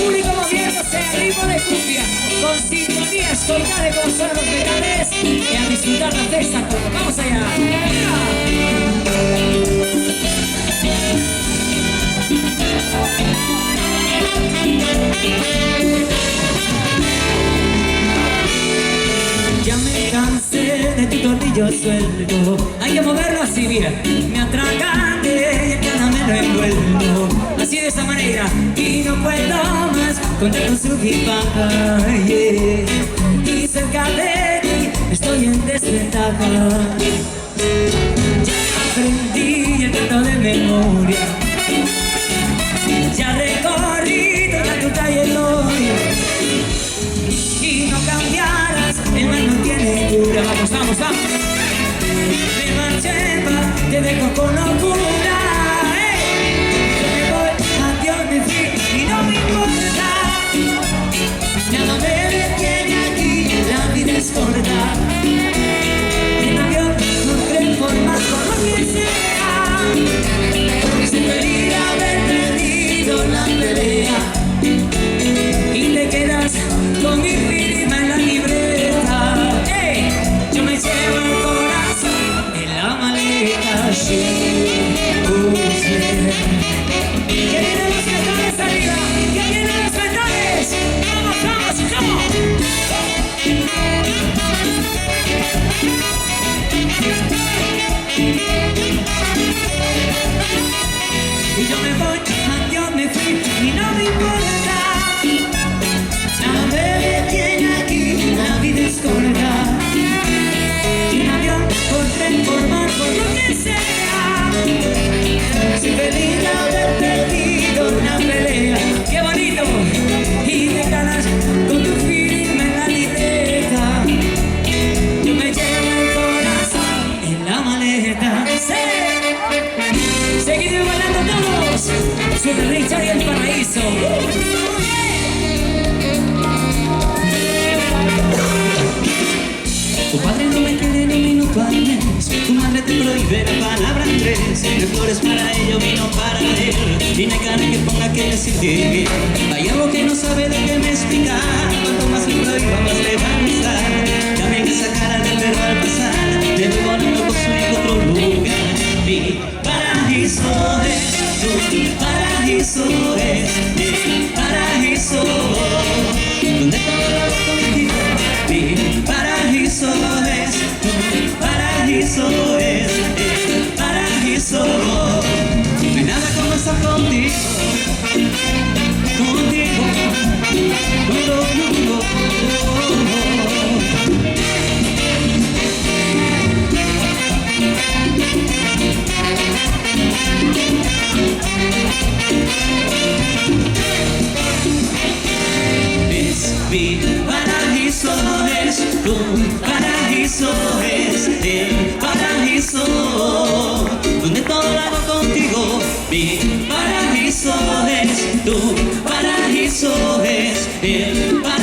público moviéndose al ritmo de cumbia, con sintonías colgadas como son los metales, y a disfrutar la fiesta todo. ¡Vamos allá! Ya me cansé de tu tornillo suelto. Hay que moverlo así, mira. Me atracan y cada me lo envuelvo. Así de esa manera. Y no puedo más contar con su jipaca, yeah. Y cerca de ti estoy en desventaja. Ya aprendí el canto de memoria. Ya recorrí toda tu trayectoria. Y no cambiarás, el mal no tiene cura. Vamos, vamos, vamos. Me marché, te dejo con locura. Yo me voy, adiós, me fui y no me importa. Nada me detiene aquí, la vida es corta. En avión, no creo por más, por lo que sea. Sin venir a haber perdido la pelea. Y te quedas con mi firma en la libreta. ¡Ey! Yo me llevo el corazón en la maleta. ¿Qué vienen los metales arriba? ¿Qué vienen los metales? ¡Vamos, vamos, vamos! Y yo me voy, adiós, me fui y no me importa. Nada me detiene aquí, la vida es corta. Un avión, por tren, por mar, por lo que sea. Soy feliz de haber perdido una pelea. ¡Qué bonito! Y te ganas con tu firma en la libreta. Yo me llevo el corazón en la maleta. ¡Sí! Seguid bailando todos. Soy el Richard y el Paraíso. Tu padre no me quiere ni un minuto al mes. Tu madre te prohíbe la palabra tres. De flores para ella, vino para él. Y no hay cara que ponga que decir bien. Hay algo que no sabe de qué me explicar. Cuanto más le prohíba, más le va a gustar. También esa cara del verbo al pasar. Le voy volando por su hijo otro lugar. Mi paraíso es, tu paraíso es, mi paraíso. Donde todo lo hago contigo. Mi paraíso es, tu paraíso es, el paraíso. No hay nada como estar contigo, contigo, contigo. Mi paraíso es, tu paraíso es, el paraíso. Donde todo lo hago contigo. Mi paraíso es, tu paraíso es, el paraíso.